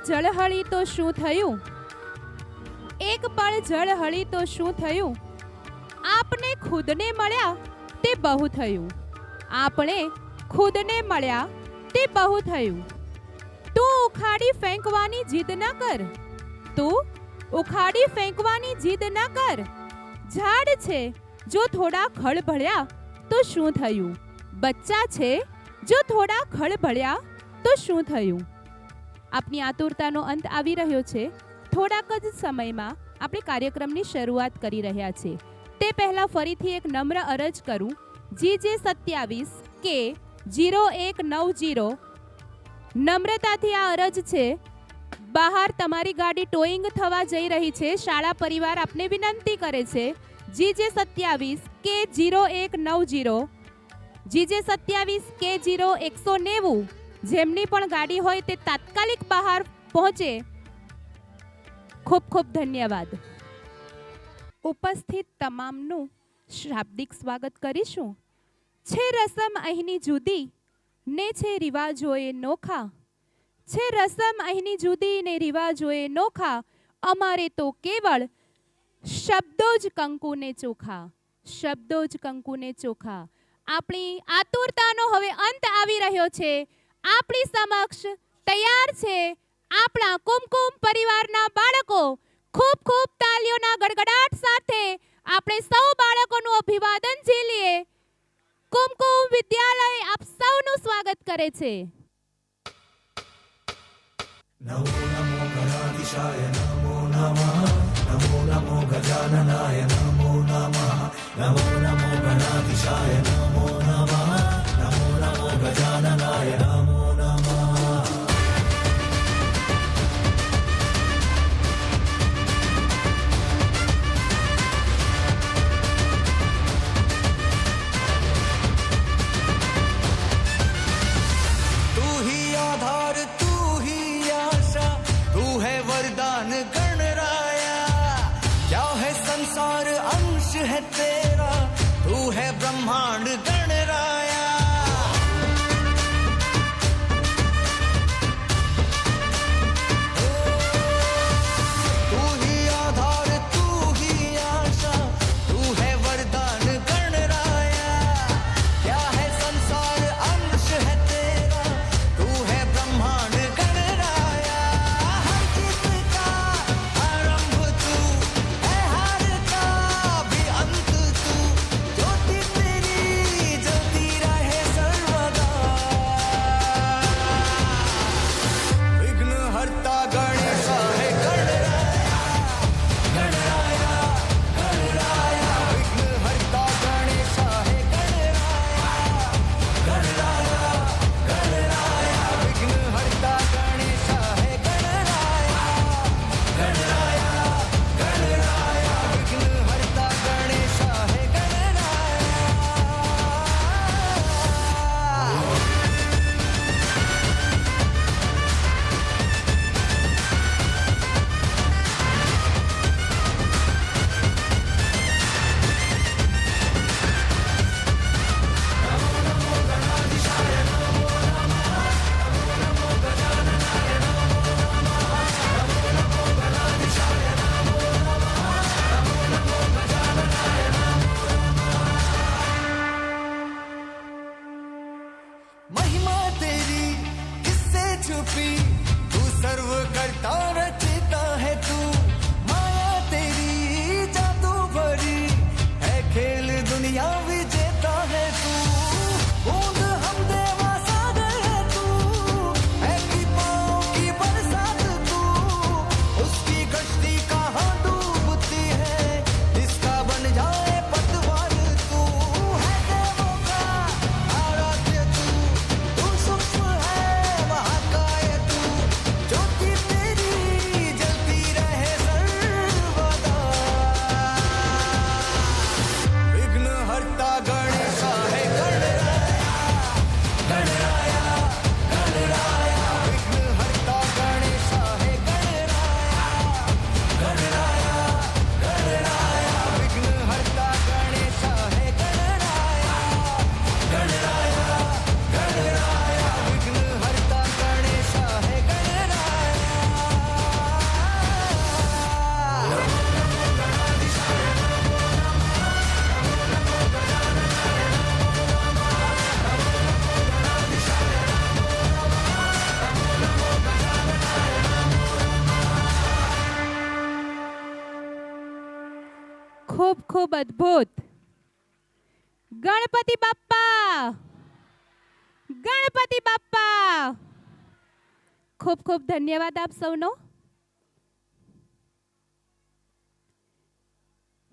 જળહળી તો શું થયું? એક પળ જળહળી તો શું થયું? આપને ખુદને મળ્યા તે બહુ થયું. આપણે ખુદને મળ્યા તે બહુ થયું. તું ઉખાડી ફેંકવાની જીદ ન કર. તું ઉખાડી ફેંકવાની જીદ ન કર. ઝાડ છે જો થોડા ખળભળ્યા તો શું થયું? બચ્ચા છે જો થોડા ખળભળ્યા તો શું થયું? આપની આતુરતાનો અંત આવી રહ્યો છે. થોડાક જ સમયમાં આપણે કાર્યક્રમની શરૂઆત કરી રહ્યા છે. તે પહેલાં ફરીથી એક નમ્ર અરજ કરું. GJ27 કે 0190 નમ્રતાથી આ અરજ છે. બહાર તમારી ગાડી ટોઈંગ થવા જઈ રહી છે. શાળા પરિવાર આપને વિનંતી કરે છે. GJ27 કે 0190 GJ27 કે 0190 જેમની પણ ગાડી હોય તે તાત્કાલિક બહાર પહોંચે. ખૂબ ખૂબ ધન્યવાદ. ઉપસ્થિત તમામનું શાબ્દિક સ્વાગત કરીશું. છે રસમ અહીંની જુદી ને છે રિવાજોએ નોખા. છે રસમ અહીંની જુદી ને રિવાજોએ નોખા. અમારે તો કેવળ શબ્દો જ કંકુને ચોખા. શબ્દો જ કંકુને ચોખા. આપણી આતુરતાનો હવે અંત આવી રહ્યો છે. આપણી સમક્ષ તૈયાર છે આપણા કુમકુમ પરિવારના બાળકો. ખૂબ ખૂબ તાલીઓના ગડગડાટ સાથે આપણે સૌ બાળકોનું અભિવાદન ઝીલીએ. કુમકુમ વિદ્યાલય આપ સૌનું સ્વાગત કરે છે. નમો નમો ગણાધીશાય નમો નમઃ. નમો નમો ગજાનનાય નમો નમઃ. નમો નમો ગણાધીશાય નમો નમઃ. નમો નમો ગજાનનાય નમો નમઃ. है तेरा तू है ब्रह्मांड गणराया. तू ही आधार तू ही आशा तू है वरदान गणराया. क्या है संसार अंश है तेरा तू है ब्रह्मांड गणराया. हर चीज का आरंभ तू है, हार का भी अंत तू. ज्योति तेरी ખૂબ ખૂબ અદ્ભુત. ગણપતિ બાપ્પા, ગણપતિ બાપ્પા. ખૂબ ખૂબ ધન્યવાદ આપ સૌનો.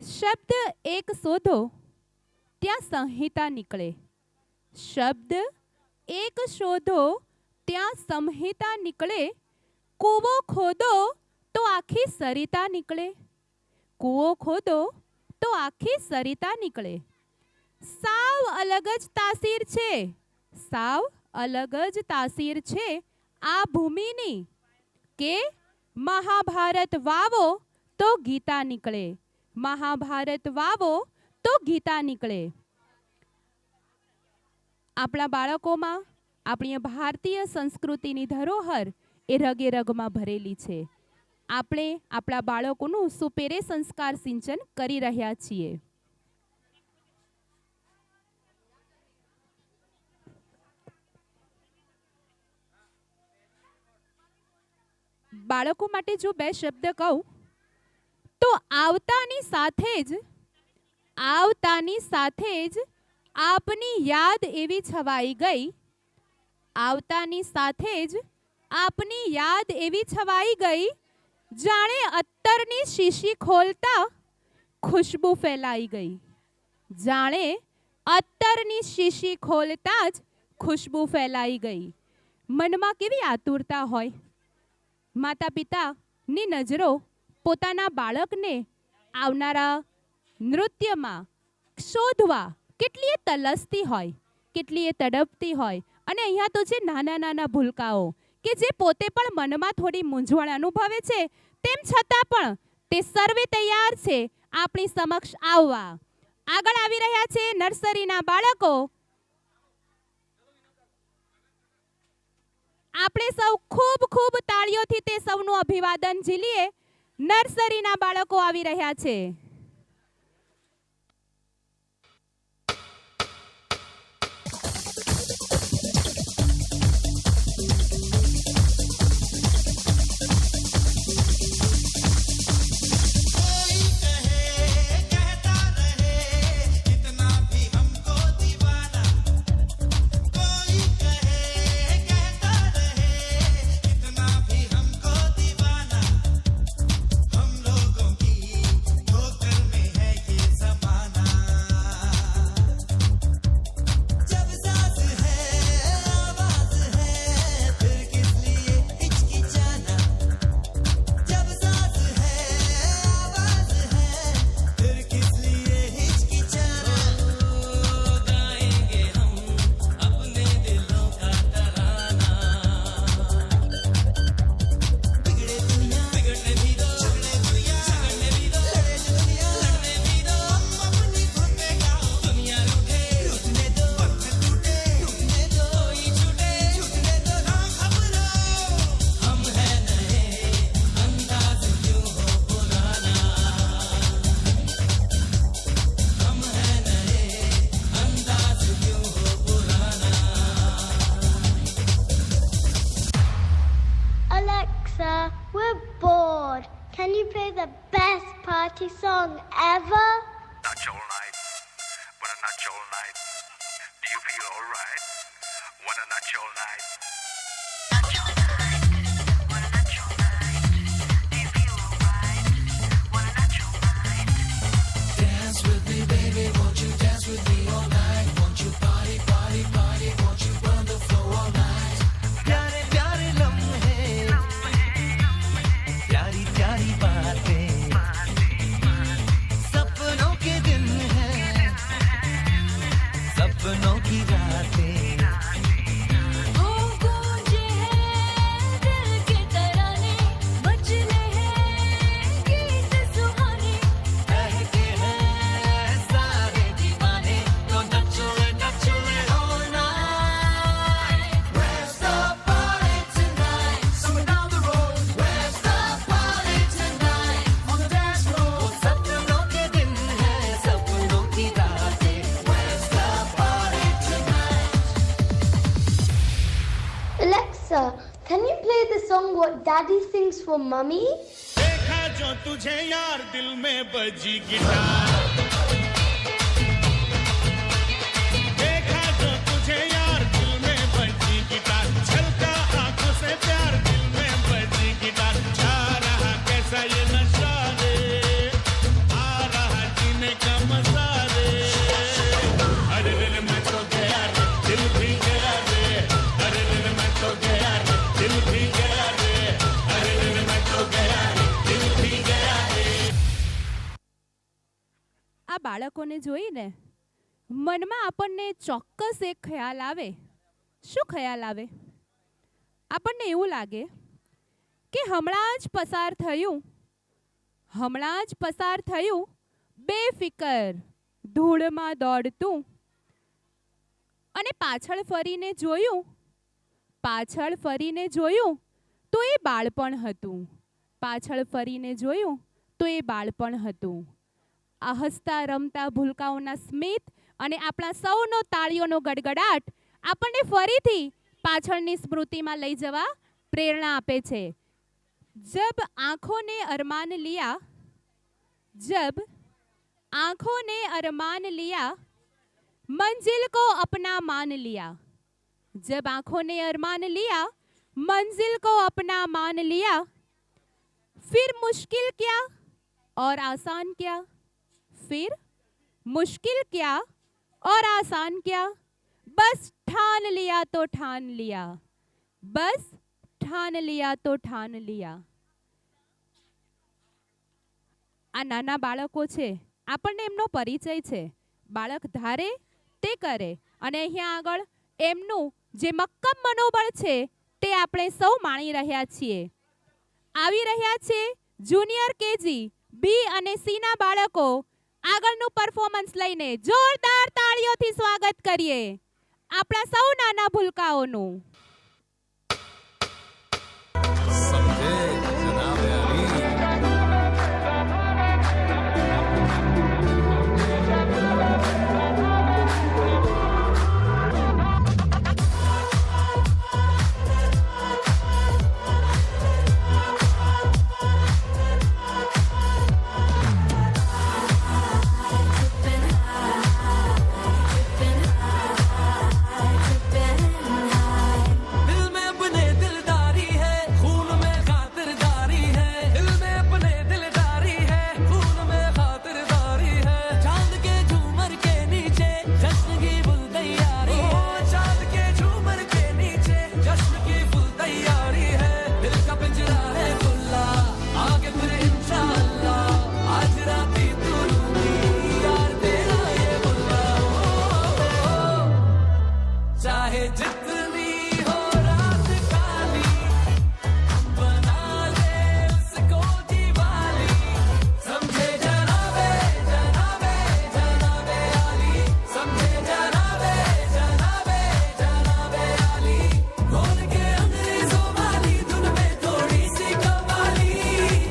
શબ્દ એક શોધો ત્યાં સંહિતા નીકળે. શબ્દ એક શોધો ત્યાં સંહિતા નીકળે. કૂવો ખોદો તો આખી સરિતા નીકળે. કૂવો ખોદો તો આખી સરિતા નીકળે. સાવ અલગ જ તાસીર છે, સાવ અલગ જ તાસીર છે આ ભૂમિની કે મહાભારત વાવો તો ગીતા નીકળે. મહાભારત વાવો તો ગીતા નીકળે. આપણા બાળકોમાં આપણી ભારતીય સંસ્કૃતિની ધરોહર એ રગે રગમાં ભરેલી છે. આપણે આપણા બાળકોનું સુપેરે સંસ્કાર સિંચન કરી રહ્યા છીએ. બાળકો માટે જો બે શબ્દ કહું તો આવતાની સાથે જ આપની યાદ એવી છવાઈ ગઈ. આવતાની સાથે જ આપની યાદ એવી છવાઈ ગઈ. જાણે અત્તરની શીશી ખોલતા ખુશ્બુ ફેલાઈ ગઈ. જાણે અત્તરની શીશી ખોલતા જ ખુશ્બુ ફેલાઈ ગઈ. મનમાં કેવી આતુરતા હોય. માતા પિતાની નજરો પોતાના બાળકને આવનારા નૃત્યમાં શોધવા કેટલીય તલસતી હોય, કેટલીય તડપતી હોય. અને અહીંયા તો છે નાના નાના ભૂલકાઓ કે જે પોતે પણ મનમાં થોડી મૂંઝવણ અનુભવે છે, તેમ છતાં પણ તે સર્વે તૈયાર છે આપણી સમક્ષ આવવા. આગળ આવી રહ્યા છે નર્સરીના બાળકો. આપણે સૌ ખૂબ ખૂબ તાળીઓથી તે સૌનું અભિવાદન ઝીલીએ. નર્સરીના બાળકો આવી રહ્યા છે. Alexa, we're bored. Can you play the best party song ever? Not your night. What a not your night. Do you feel alright? What a not your night. Not your night. What a not your night. Do you feel alright? What a not your night. Dance with me, baby, won't you dance with me all night? Won't you party, party, party? Won't you burn the floor all night? प्यारे प्यारे लम्हे, प्यारी प्यारी बातें, सपनों के दिन हैं, सपनों की रातें. वो गूंजे हैं दिल के तराने, बजने हैं गीत सुहाने. कहते हैं सारे दीवाने, तो नचले नचले all night. Where's the party tonight? Somewhere down the road. Where's the party tonight? On the dance floor. सपनों के दिन हैं, सपनों की रातें. Where's the party tonight? Alexa, can you play the song What Daddy Thinks for Mummy? देखा जो तुझे यार दिल में बजी गिटार देखा जो तुझे यार दिल में बजी गिटार छलका आंखों से प्यार दिल में बजी गिटार छा रहा कैसा ये नशा रे आ रहा जीने का मजा रे अरे रे मैं तो गया रे दिल भी गया रे अरे रे मैं तो गया रे दिल भी गया रे अरे रे मैं तो गया रे दिल भी गया रे આ બાળકોને જોઈને મનમાં આપણને ચોક્કસ એક ખ્યાલ આવે. શું ખ્યાલ આવે? આપણને એવું લાગે કે હમણાં જ પસાર થયું બેફિકર ધૂળમાં દોડતું અને પાછળ ફરીને જોયું તો એ બાળપણ હતું. આ હસતા રમતા ભૂલકાઓના સ્મિત અને આપણા સૌનો તાળીઓનો ગડગડાટ આપણને ફરીથી પાછળની સ્મૃતિમાં લઈ જવા પ્રેરણા આપે છે. જબ આંખોને અરમાન लिया मंजिल को अपना मान लिया. जब आंखों ने अरमान लिया मंजिल को अपना मान लिया फिर मुश्किल क्या और आसान क्या बस ठान लिया तो ठान लिया. આ નાના બાળકો છે, આપણને એમનો પરિચય છે. બાળક ધારે તે કરે અને અહીંયા આગળ એમનું જે મક્કમ મનોબળ છે તે આપણે સૌ માણી રહ્યા છીએ. આવી રહ્યા છે જુનિયર કેજી બી અને સી ના બાળકો. આગળનું પરફોર્મન્સ લઈને જોરદાર તાળીઓથી સ્વાગત કરીએ આપણા સૌ નાના ભૂલકાઓનું. समझे जनाब अली दिल में अपने दिलदारी है खून में खातिरदारी है दिल में अपने दिलदारी है खून में खातिरदारी है चांद के झूमर के नीचे जश्न की फुल तैयारी है चांद के झूमर के नीचे जश्न की फुल तैयारी है दिल का पिंजरा है खुला आगे फिर इंशाअल्लाह आज रात ही तू लूंगी यार तेरा ये बुल्ला चाहे जितनी हो रात काली बना ले उसको दीवाली समझे जनाबे जनाबे जनाबे आली समझे जनाबे जनाबे जनाबे आली खोल के अंग्रेजों वाली धुन में थोड़ी सी कवाली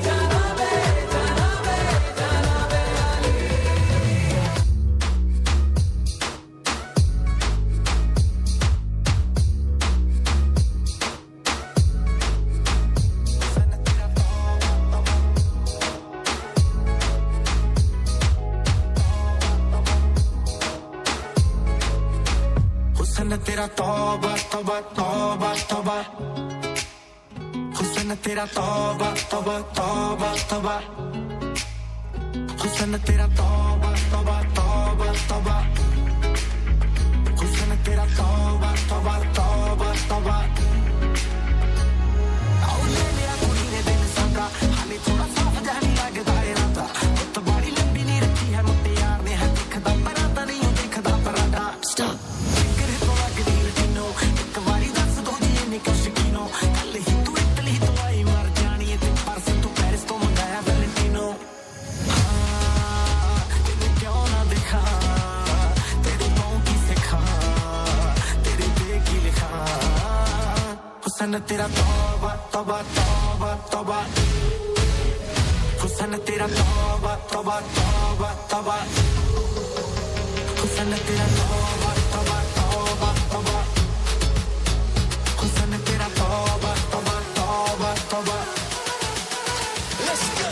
जनाबे जनाबे जनाबे आली हुस्न तेरा तौबा तौबा तौबा तौबा हुस्न तेरा तौबा तौबा तौबा तौबा हुस्न तेरा तौबा तौबा तौबा तौबा हुस्न तेरा तौबा तौबा तौबा तौबा आओ ले लिया कुड़ी ने दिल साका हाले थोड़ा साफ जाने लगदा है राता तो बड़ी लंबी नहीं रखी है मुट्टे यार ने है दिखदा पराता नहीं दिखदा पराता स्टॉप हुस्न तेरा तौबा तौबा तौबा तौबा हुस्न तेरा तौबा तौबा तौबा तौबा हुस्न तेरा तौबा तौबा तौबा तौबा हुस्न तेरा तौबा तौबा तौबा तौबा Let's go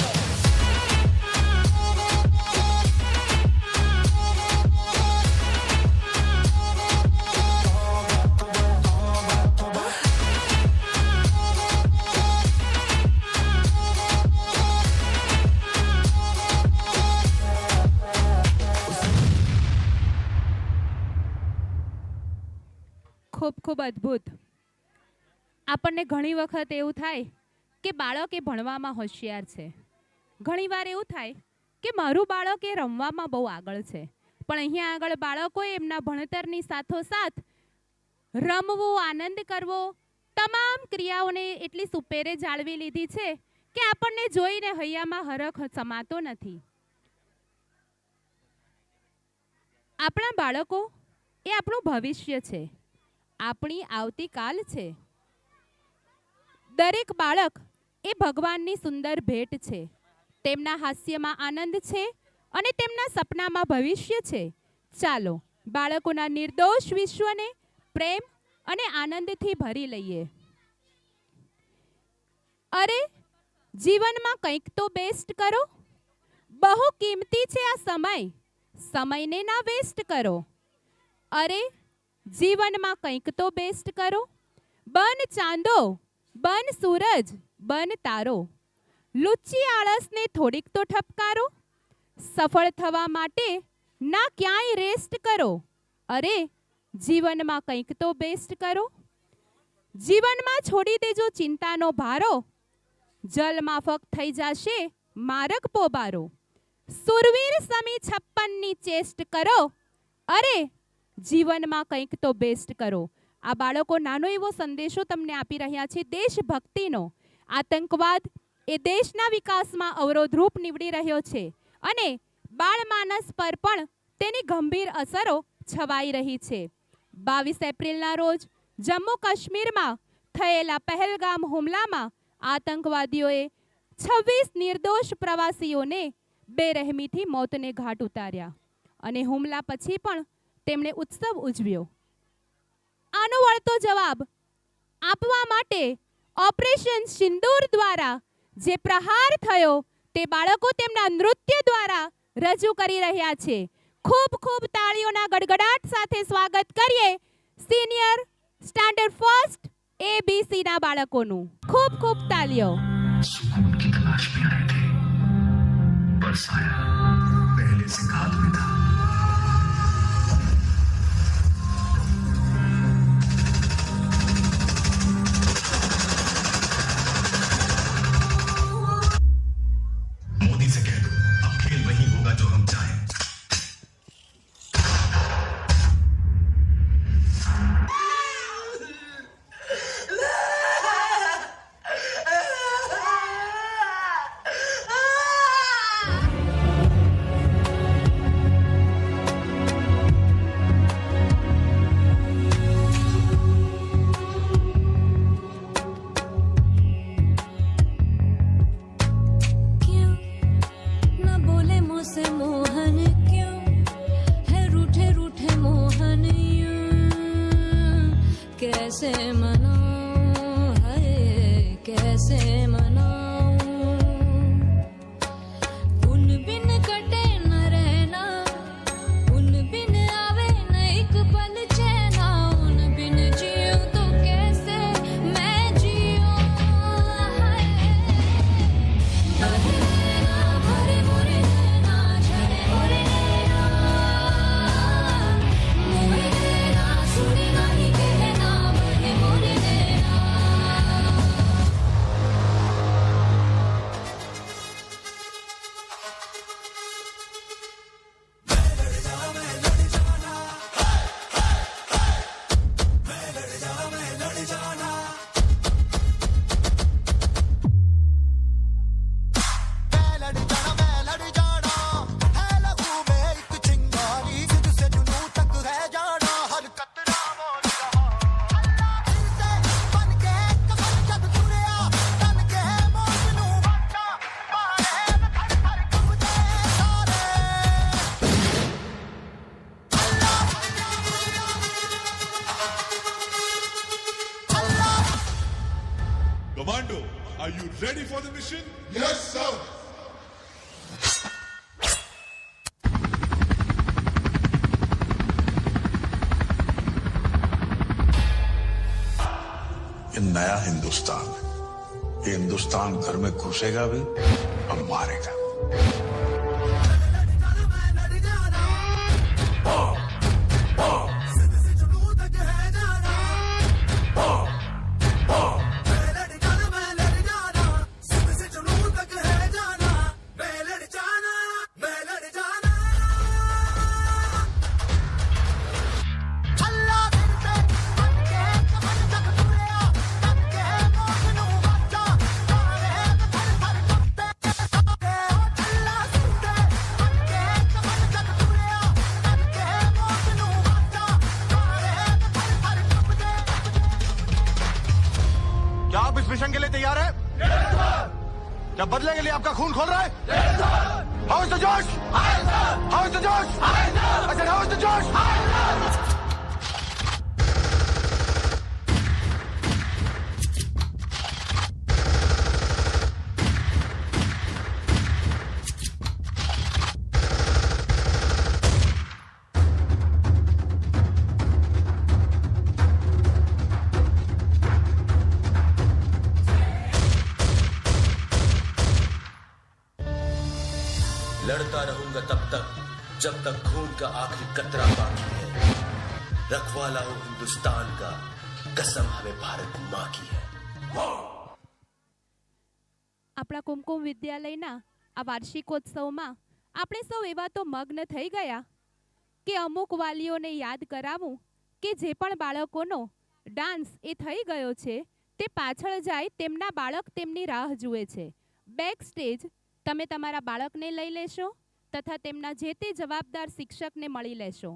ખૂબ ખૂબ અદ્ભુત. આપણને ઘણી વખત એવું થાય કે બાળક એ ભણવામાં હોશિયાર છે. ઘણીવાર એવું થાય કે મારું બાળક એ રમવામાં બહુ આગળ છે, પણ અહીંયા આગળ બાળકોએ એમના ભણતરની સાથોસાથ રમવું, આનંદ કરવો, તમામ ક્રિયાઓને એટલી સુપેરે જાળવી લીધી છે કે આપણને જોઈને હૈયામાં હરખ સમાતો નથી. આપણા બાળકો એ આપણું ભવિષ્ય છે, આપણી આવતીકાલ છે. દરેક બાળક એ ભગવાનની સુંદર ભેટ છે. તેમના હાસ્યમાં આનંદ છે અને તેમના સપનામાં ભવિષ્ય છે. ચાલો બાળકોના નિર્દોષ વિશ્વને પ્રેમ અને આનંદથી ભરી લઈએ. અરે, જીવનમાં કંઈક તો બેસ્ટ કરો. બહુ કિંમતી છે આ સમય, સમયને ના વેસ્ટ કરો. અરે, જીવનમાં કંઈક તો બેસ્ટ કરો. બન ચાંદો, બન સૂરજ, બન તારો. લુચ્ચી આળસને થોડીક તો ઠપકારો. સફળ થવા માટે ના ક્યાંય રેસ્ટ કરો. અરે, જીવનમાં કંઈક તો બેસ્ટ કરો. જીવનમાં છોડી દેજો ચિંતાનો ભારો. જલમાફક થઈ જશે માર્ગ પોબારો. સુરવીર સમી 56ની ચેષ્ટ કરો. અરે, જીવનમાં કંઈક તો બેસ્ટ કરો. આ બાળકો નાનો એવો સંદેશો તમને આપી રહ્યા છે દેશભક્તિનો. આતંકવાદ એ દેશના વિકાસમાં અવરોધરૂપ નીવડી રહ્યો છે અને બાળમાનસ પર પણ તેની ગંભીર અસરો છવાઈ રહી છે. 22 એપ્રિલના રોજ જમ્મુ કાશ્મીરમાં થયેલા પહેલગામ હુમલામાં આતંકવાદીઓએ 26 નિર્દોષ પ્રવાસીઓને બેરહેમીથી મોતને ઘાટ ઉતાર્યા અને હુમલા પછી પણ તેમણે ઉત્સવ ઉજવ્યો. આનો વળતો જવાબ આપવા માટે ઓપરેશન સિંદૂર દ્વારા જે પ્રહાર થયો તે બાળકો તેમના નૃત્ય દ્વારા રજૂ કરી રહ્યા છે. ખૂબ ખૂબ તાળીઓના ગડગડાટ સાથે સ્વાગત કરીએ સિનિયર સ્ટાન્ડર્ડ ફર્સ્ટ ABC ના બાળકોનું. ખૂબ ખૂબ તાળીઓ. सुकून की तलाश में आए थे, पर साया पहले से घात में था. मोदी से कह दो, अब खेल वही होगा जो हम चाहें. कैसे मनाऊं, हाय कैसे मनाऊं. उन बिन कटे न रहना, उन बिन आवे न एक पल चैना. उन बिन जियूं तो कैसे मैं जियूं. हाय बहे नैना भरे मोरे नैना, झरे मोरे नैना. मोरे नैना सुने नहीं कहना, बहे मोरे नैना. मैं लड़ जाना है लहू में एक चिंगारी. जिद से जुनून तक है जाना, हर कतरा मोल रहा. अल्लाह से बन के कमर जब तुरया, तन के मौत नू वाटा. मारे में थर थर कंबदे सारे. अल्लाह Commando, are you ready for the mission? Yes, sir. ये नया हिंदुस्तान है. ये हिंदुस्तान घर में घुसेगा भी और मारेगा. जिद से जुनून तक है जाना. क्या बदले के लिए आपका खून खोल रहा है? हाउ इज द जोश? हाउ इज द जोश? I said, how is the जोश? लड़ता रहूंगा तब तक जब तक खून का आखिरी कतरा बाकी है। रखवाला हूं हिंदुस्तान का, कसम हमें भारत माँ की है। આપણા કુમકુમ વિદ્યાલયના આ વાર્ષિકોત્સવમાં આપણે સૌ એવા તો મગ્ન થઈ ગયા કે અમુક વાલીઓને યાદ કરાવું કે જે પણ બાળકોનો ડાન્સ એ થઈ ગયો છે તે પાછળ જાય તેમના બાળક તેમની રાહ જુએ છે. બેક સ્ટેજ તમે તમારા બાળકને લઈ લેશો તથા તેમના જે તે જવાબદાર શિક્ષકને મળી લેશો.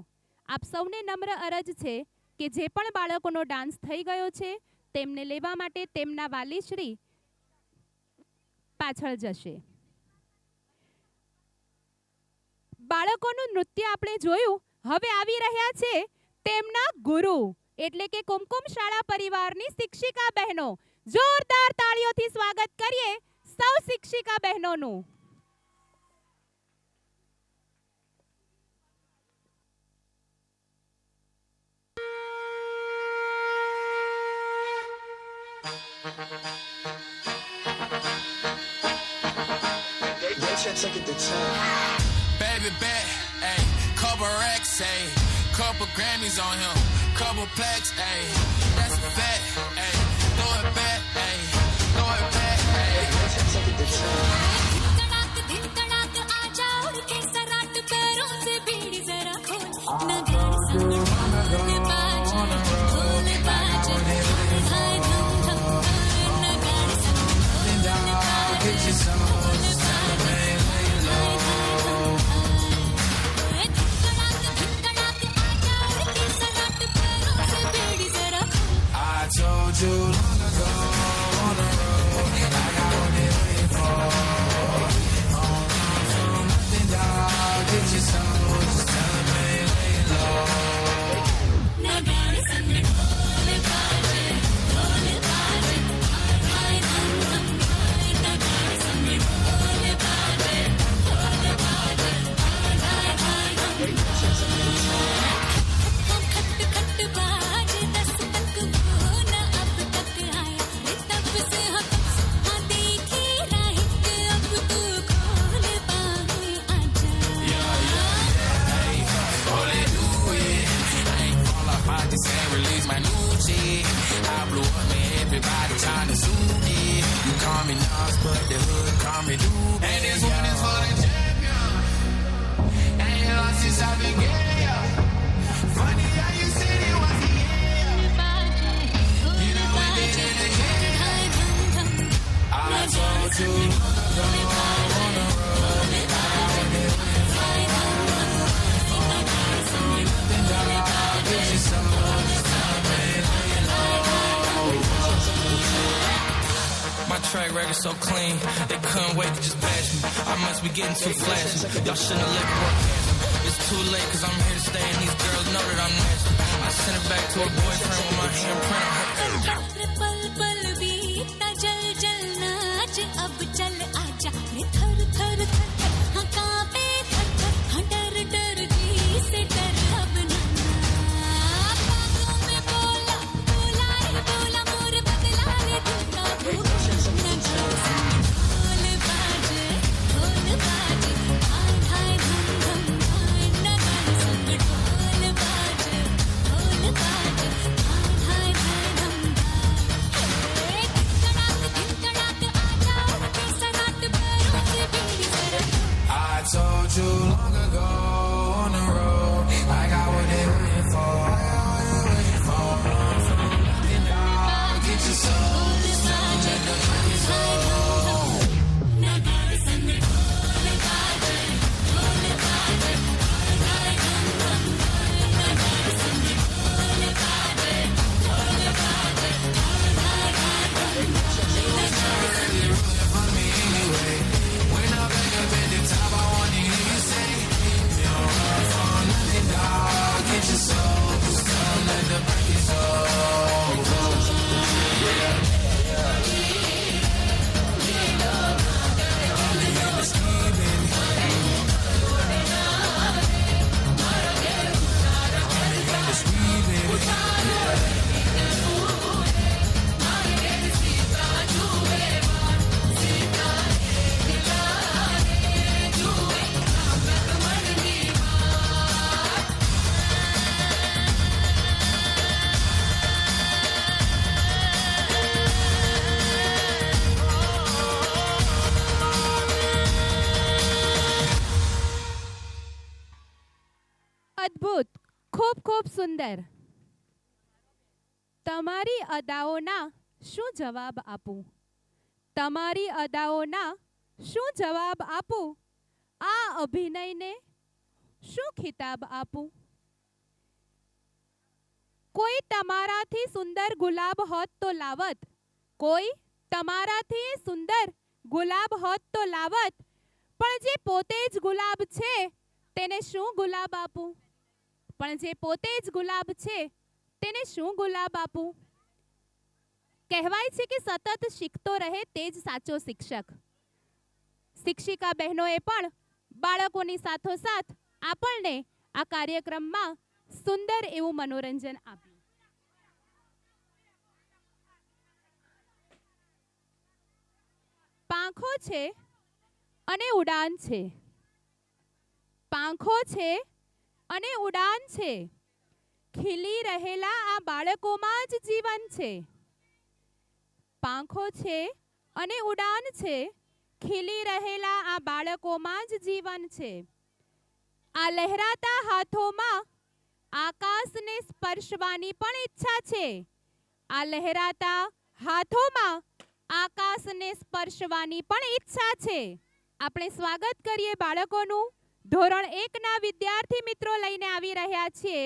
આપ સૌને નમ્ર અરજ છે કે જે પણ બાળકોનો ડાન્સ થઈ ગયો છે તેમને લેવા માટે તેમના વાલીશ્રી પાછળ જશે. બાળકોનું નૃત્ય આપણે જોયું. હવે આવી રહ્યા છે તેમના ગુરુ એટલે કે કુમકુમ શાળા પરિવારની શિક્ષિકા બહેનો. જોરદાર તાળીઓથી સ્વાગત કરીએ સૌ શિક્ષિકા બહેનોનું. Baby bet, ayy, couple racks, ayy, couple Grammys on him, couple plaques, ayy, that's a fact, ayy, throw it back, ayy, throw it back, ayy. धड़क दिन धड़क आजा उड़ के सराट पैरों से बीड़ी जरा खोल नगर संग ढोल बाजे हाय धम धम नगर संग ढोल I told you long ago on the road, I got what they're waiting for. Hold on from nothing, dog. Get your soul, just tell them they lay low. नगर संग ढोल बाजे हाय धम धम नगर संग ढोल बाजे हाय धम खट खट बाजे 10 तक वो न अब तक आया तब से हाँ देखी राह अब तू खोल पाए आजा I just ain't release my new shit. I blew up, man, everybody trying to sue me. You call me Nas, but the hood call me Doobie. And this one is for the champion. Ain't lost since I began. Funny how you said it was the end. You know we did it again. I told you long ago on the road, I got what they waiting for. Nothing, dog. Get your soul, just tell them they lay low. My track record so clean, they couldn't wait to just bash me. I must be getting too flashy. Y'all shouldn't have let me work past me. It's too late, cause I'm here to stay, and these girls know that I'm nasty. I sent it back to her boyfriend with my handprint on her everything. पल पल बीता जल जल नाच अब चल आजा रे थर थर थर हाँ कांपे थर थर हाँ डर डर जी से डर अब ना बातों में बोला बोला रे बोला मोर बदला रे दूंगा भूख नगर संग ढोल बाजे हाय हाय धम धम हाय नगर संग ढोल बाजे हाय हाय धम I told you long ago on the road, I got what they waiting for. I got what they waiting for. Nothing, dog. Get your soul, just tell them that the money is low. नगर संग ढोल बाजे हाय धम धम नगर संग ढोल बाजे हाय हाय धम અદ્ભુત, ખૂબ ખૂબ સુંદર. તમારી અદાઓના શું જવાબ આપું? તમારી અદાઓના શું જવાબ આપું? આ અભિનયને શું ખિતાબ આપું? કોઈ તમારાથી સુંદર ગુલાબ હોત તો લાવત. કોઈ તમારાથી સુંદર ગુલાબ હોત તો લાવત. પણ જે પોતે જ ગુલાબ છે તેને શું ગુલાબ આપું? પણ જે પોતે જ ગુલાબ છે તેને શું ગુલાબ આપું? કહેવાય છે કે સતત શીખતો રહે તે જ સાચો શિક્ષક. શિક્ષિકા બહેનોએ પણ બાળકોની સાથોસાથ આપણને આ કાર્યક્રમમાં સુંદર એવું મનોરંજન આપ્યું. પાંખો છે અને ઉડાન છે. પાંખો છે અને ઉડાન છે. ખીલી રહેલા આ બાળકોમાં જ જીવન છે. પાંખો છે અને ઉડાન છે. ખીલી રહેલા આ બાળકોમાં જ જીવન છે. આ લહેરાતા હાથોમાં આકાશને સ્પર્શવાની પણ ઈચ્છા છે. આ લહેરાતા હાથોમાં આકાશને સ્પર્શવાની પણ ઈચ્છા છે. આપણે સ્વાગત કરીએ બાળકોનું. ધોરણ 1ના વિદ્યાર્થી મિત્રો લઈને આવી રહ્યા છીએ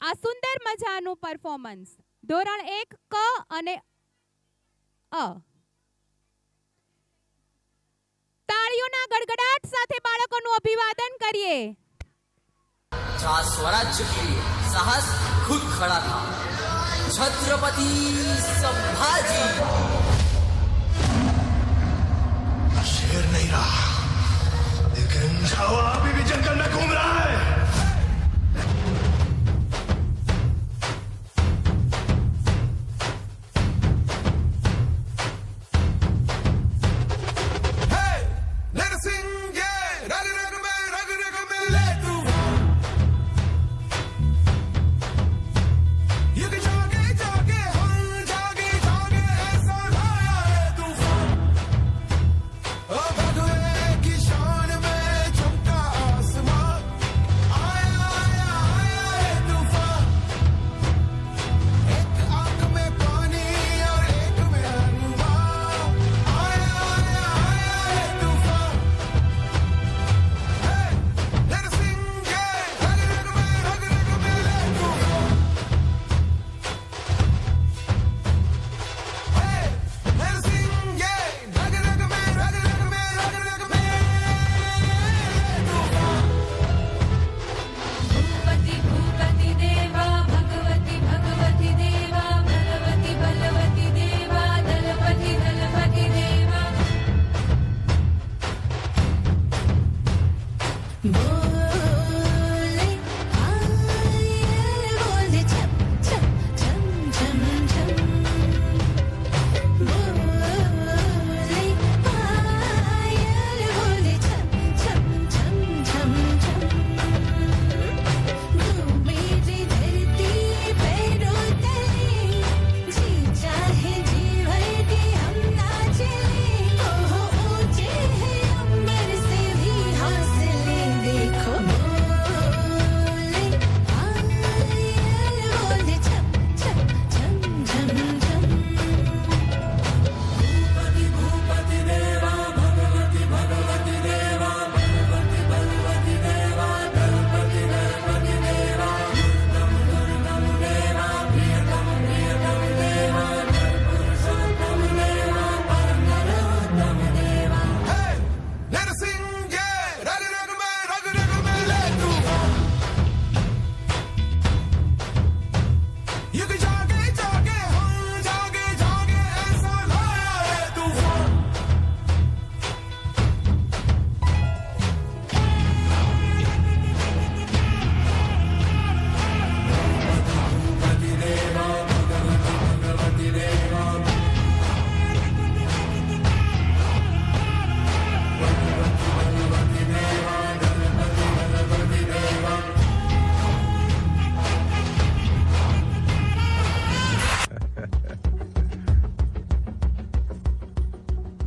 આ સુંદર મજાનું પરફોર્મન્સ. ધોરણ 1 ક અને અ. તાળીઓના ગડગડાટ સાથે બાળકોનું અભિવાદન કરીએ. जहाँ स्वराज्य के लिए साहस खुद खड़ा था, छत्रपति संभाजी. शेर नहीं रहा, लेकिन छावा अभी भी जंगल में घूम रहा है.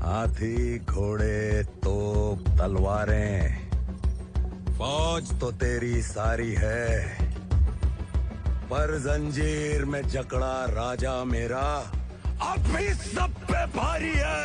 हाथी घोड़े तोप तलवारें फौज तो तेरी सारी है, पर जंजीर में जकड़ा राजा मेरा अब भी सब पे भारी है।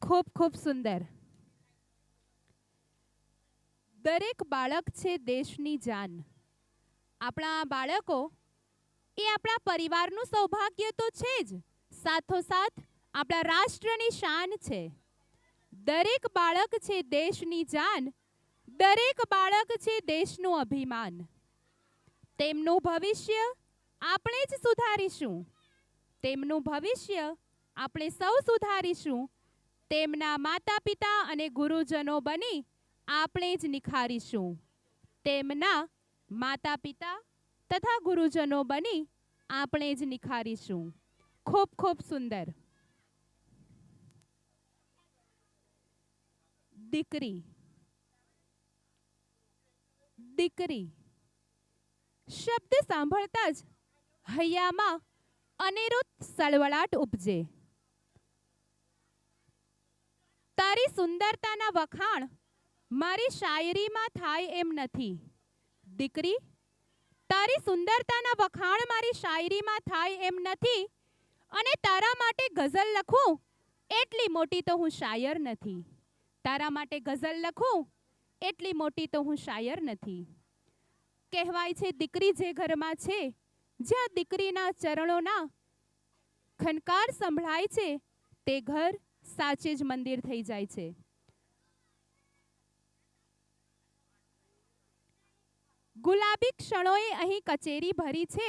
ખૂબ ખૂબ સુંદર. દરેક બાળક છે દેશની જાન. આપણા બાળકો એ આપણા પરિવારનું સૌભાગ્ય તો છે જ, સાથોસાથ આપણા રાષ્ટ્રની શાન છે. દરેક બાળક છે દેશની જાન, દરેક બાળક છે દેશનું અભિમાન. તેમનું ભવિષ્ય આપણે જ સુધારીશું, તેમનું ભવિષ્ય આપણે સૌ સુધારીશું. તેમના માતા પિતા અને ગુરુજનો બની આપણે જ નિખારીશું. તેમના માતા પિતા તથા ગુરુજનો બની આપણે જ નિખારીશું. ખૂબ ખૂબ સુંદર. દીકરી, દીકરી શબ્દ સાંભળતા જ હૈયામાં અનેરો સળવળાટ ઉપજે. તારી સુંદરતાના વખાણ મારી શાયરીમાં થાય એમ નથી. દીકરી, તારી સુંદરતાના વખાણ મારી શાયરીમાં થાય એમ નથી, અને તારા માટે ગઝલ લખું એટલી મોટી તો હું શાયર નથી. તારા માટે ગઝલ લખું એટલી મોટી તો હું શાયર નથી. કહેવાય છે દીકરી જે ઘરમાં છે, જ્યાં દીકરીના ચરણોના ખનકાર સંભળાય છે, તે ઘર સાચે જ મંદિર થઈ જાય છે. ગુલાબી ક્ષણોએ અહીં કચેરી ભરી છે,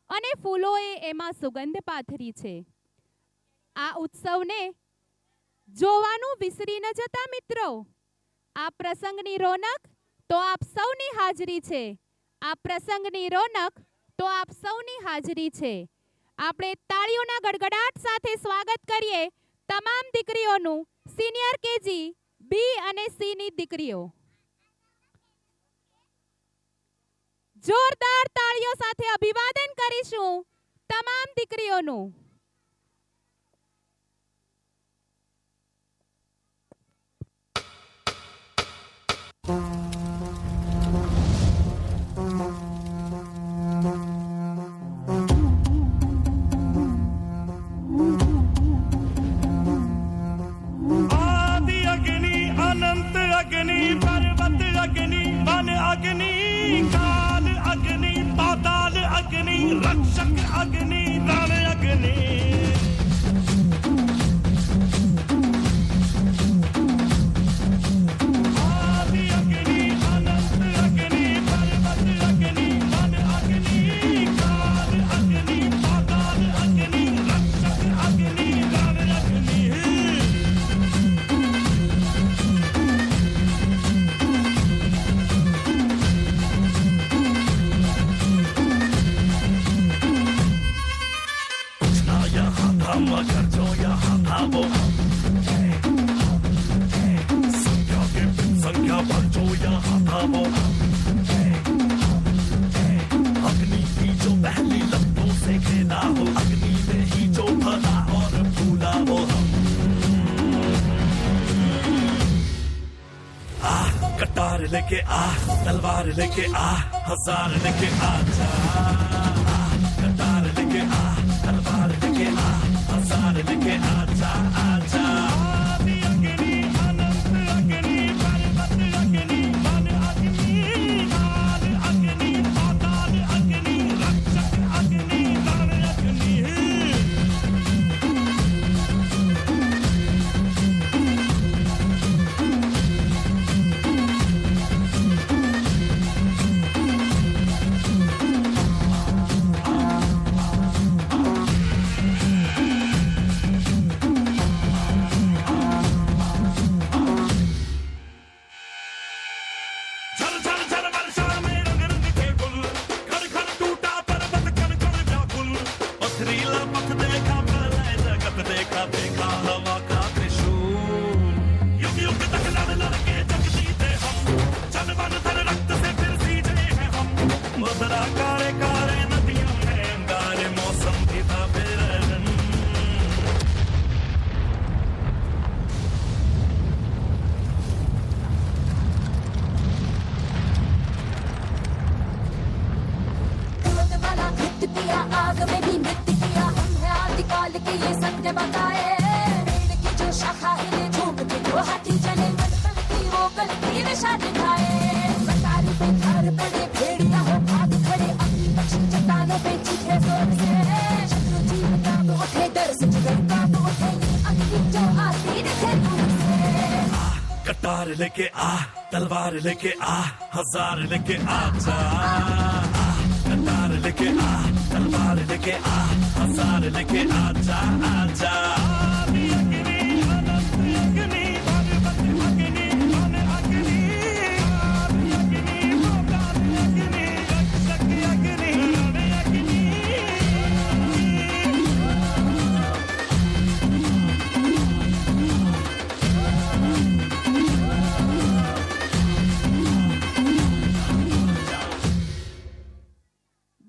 અને ફૂલોએ એમાં સુગંધ પાથરી છે. આ ઉત્સવને જોવાનું વિસરી ન જતા મિત્રો. આ પ્રસંગની રોનક તો આપ સૌની હાજરી છે. આ પ્રસંગની રોનક તો આપ સૌની હાજરી છે. આપણે તાળીઓના ગડગડાટ સાથે સ્વાગત કરીએ તમામ દીકરીઓનું, સિનિયર કેજી, બી અને સી ની દીકરીઓ. જોરદાર તાળીઓ સાથે અભિવાદન કરીશું તમામ દીકરીઓનું. अग्नि पर्वत अग्नि वन अग्नि काल अग्नि पाताल अग्नि रक्षक अग्नि रण अग्नि आदि अग्नि अनंत अग्नि पर्वत अग्नि वन अग्नि काल अग्नि पाताल अग्नि रक्षक अग्नि रण अग्नि मगर जो यहाँ था वो संख्या के बिन संख्या पर जो यहाँ था वो अग्नि की जो पहली लपटों से खेला हो, अग्नि में ही जो भला और भूला वो हम. आ कटार लेके आ, तलवार लेके आ, हजार लेके आ जा. कटार लेके आ, तलवार लेके आ, हजार लेके आजा आजा. आदि अग्नि अनंत अग्नि पर्वत अग्नि वन अग्नि काल अग्नि पाताल अग्नि रक्षक के बताए पेड़ की जो शाखा हिले झूम के जो हाथी चले कल की वो कल की निशा दिखाए कटारी पे घर पड़े भेड़िया हो भाग खड़े अपनी पक्षी चट्टानों पे चीखे जोर से शत्रु जीव कांप उठे डर से जिगर कांप उठे अग्नि जो आती दिखे दूर से कटार लेके आ तलवार लेके आ हजार लेके आ जा कटार लेके आ तलवार लेके आ हजार लेके आ जा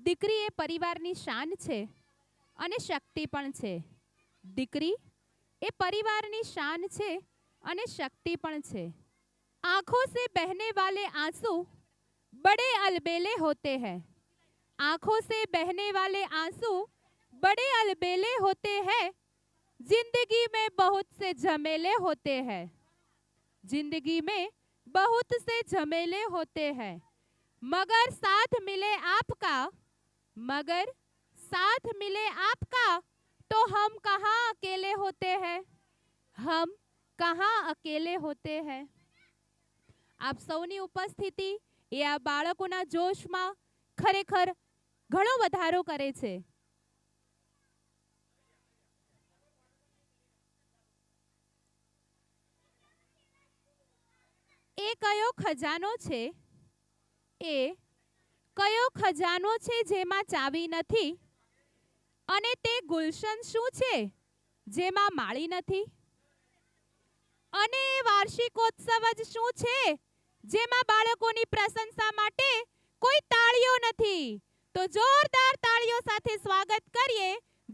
દીકરી એ પરિવારની શાન છે અને શક્તિ પણ છે. દીકરી એ પરિવારની શાન છે અને શક્તિ પણ છે. आंखों से बहने वाले आंसू बड़े अलबेले होते हैं. आंखों से बहने वाले आंसू बड़े अलबेले होते हैं. जिंदगी में बहुत से झमेले होते हैं. जिंदगी में बहुत से झमेले होते हैं. मगर साथ मिले आपका मगर साथ मिले आपका तो हम कहाँ अकेले होते हैं. हम कहाँ अकेले होते हैं. આપ સૌની ઉપસ્થિતિ એ આ બાળકોના જોશમાં ખરેખર ઘણો વધારો કરે છે. એ કયો ખજાનો છે એ કયો ખજાનો છે જેમાં ચાવી નથી અને તે ગુલશન શું છે જેમાં માળી નથી અને એ વાર્ષિકોત્સવ જ શું છે જેમાં બાળકોની પ્રશંસા માટે કોઈ તાળીઓ નથી. તો જોરદાર તાળીઓ સાથે સ્વાગત કરીએ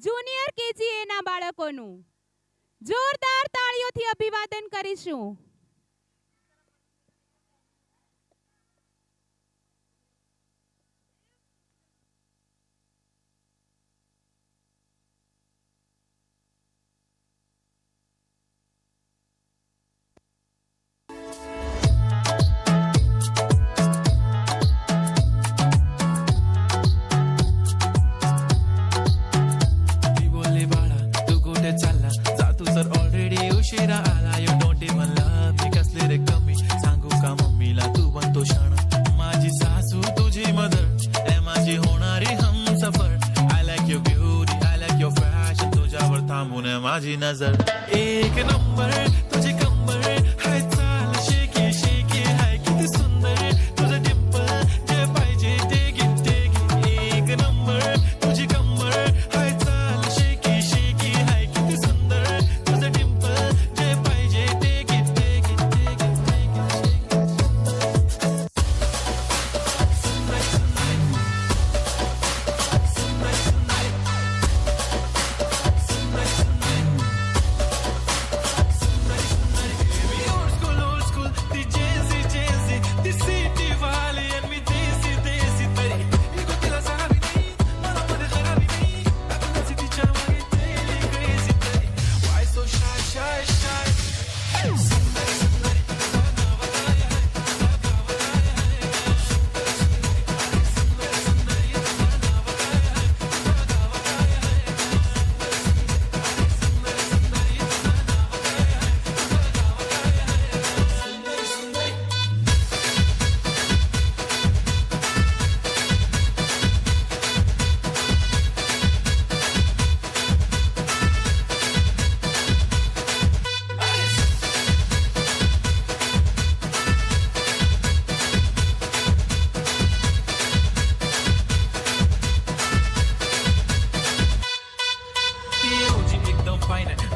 જુનિયર KGA ના બાળકોનું. જોરદાર તાળીઓથી અભિવાદન કરીશું. माझी नजर एक नंबर तुझे कंबर हाय चाल शेकी शेकी हाय किती सुंदर तुझं डिंपल जे पाहिजे ते घे एक नंबर तुझी कंबर हाय चाल शेकी शेकी हाय किती सुंदर तुझं डिंपल जे पाहिजे ते घे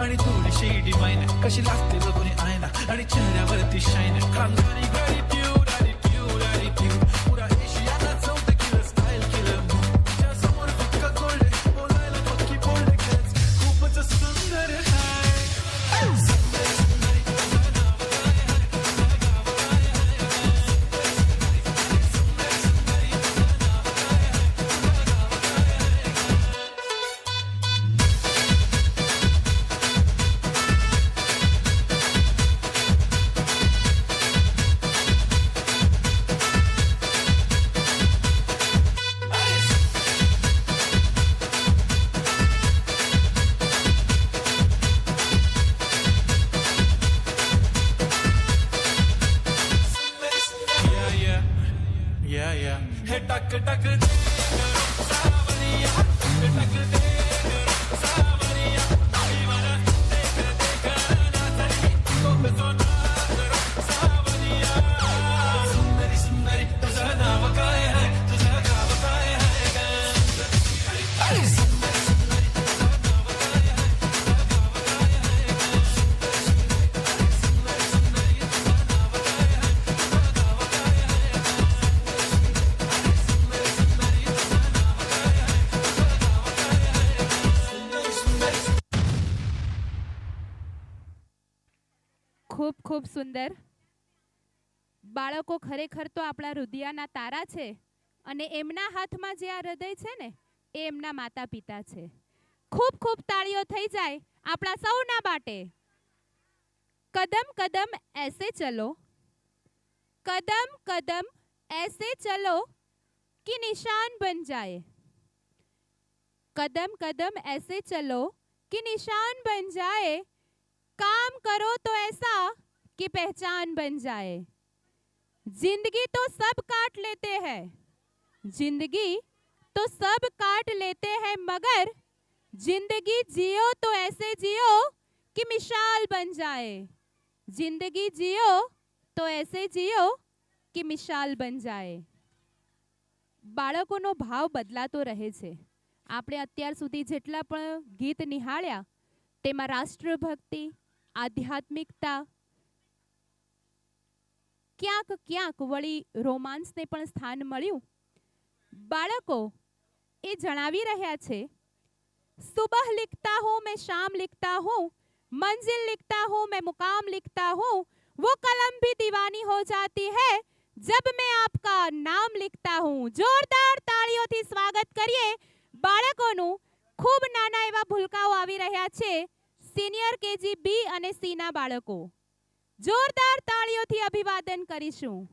आणि थोडीशी डिवाइन कशी लागते बघून आयना आणि चेहऱ्यावरती शाईन खानदानी ॲटिट्यूड ॲटिट्यूड ॲटिट्यूड पुरा एशियाचा चौथा किलर स्टाईल किलर तुझ्या समोर फक्त गोल्ड बोलायला पक्की बोल्ड खूपच सुंदर हाय ખૂબ ખૂબ સુંદર. બાળકો ખરેખર તો આપણા હૃદયના તારા છે અને એમના હાથમાં જે આ હૃદય છે ને એ એમના માતા પિતા છે. ખૂબ ખૂબ તાળીઓ થઈ જાય આપણા સૌના માટે. કદમ કદમ એસે ચલો, કદમ કદમ ऐसे चलो कि निशान बन जाए, कदम कदम ऐसे चलो कि निशान बन जाए, काम करो तो ऐसा कि पहचान बन जाए. जिंदगी तो सब काट लेते हैं, जिंदगी तो सब काट लेते हैं, मगर जिंदगी जियो तो ऐसे जियो कि मिसाल बन जाए. जिंदगी जियो तो ऐसे जियो કે મિસાલ બન જાય. બાળકોનો ભાવ બદલાતો રહે છે. આપણે અત્યાર સુધી જેટલા પણ ગીત નિહાળ્યા તેમાં રાષ્ટ્રભક્તિ, આધ્યાત્મિકતા, ક્યાંક ક્યાંક વળી રોમાન્સને પણ સ્થાન મળ્યું. બાળકો એ જણાવી રહ્યા છે, સુબહ लिखता हूँ मैं शाम लिखता हूँ, मंजिल लिखता हूँ मैं मुकाम लिखता हूँ, वो कलम भी दीवानी हो जाती है जब मैं आपका नाम लिखता हूँ. જોરદાર તાળીઓથી સ્વાગત કરીએ બાળકોનું. ખૂબ નાના એવા ભૂલકાઓ આવી રહ્યા છે, સિનિયર કેજી બી અને સી ના બાળકો. જોરદાર તાળીઓથી અભિવાદન કરીશું.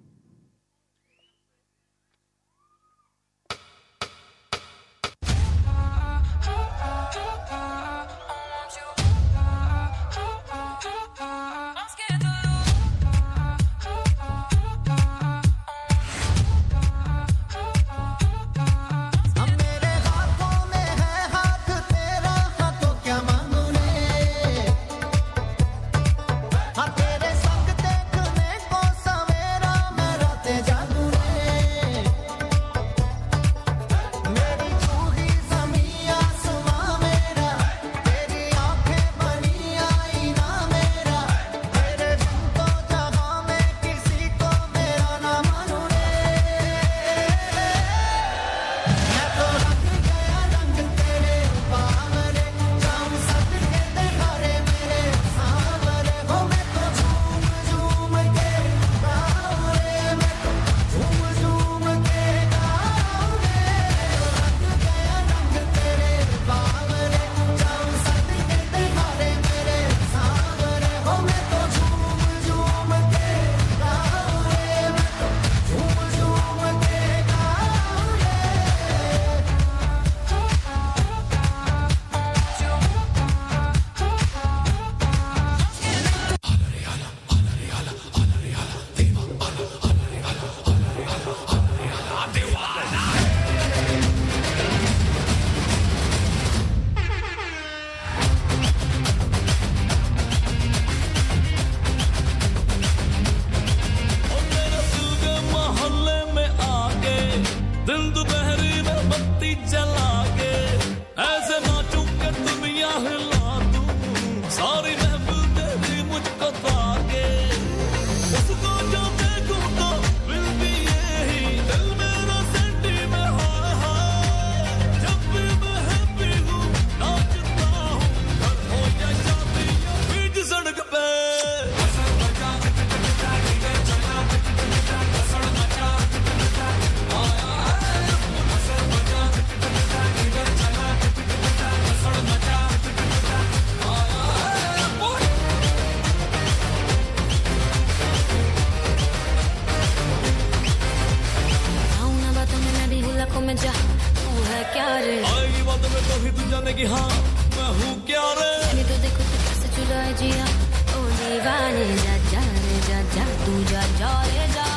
कि हाँ मैं हूँ क्या रे, तो देखो तू कैसे चुराए जिया, ओ दीवाने जा जा रे जा जा, तू जा जा रे जा.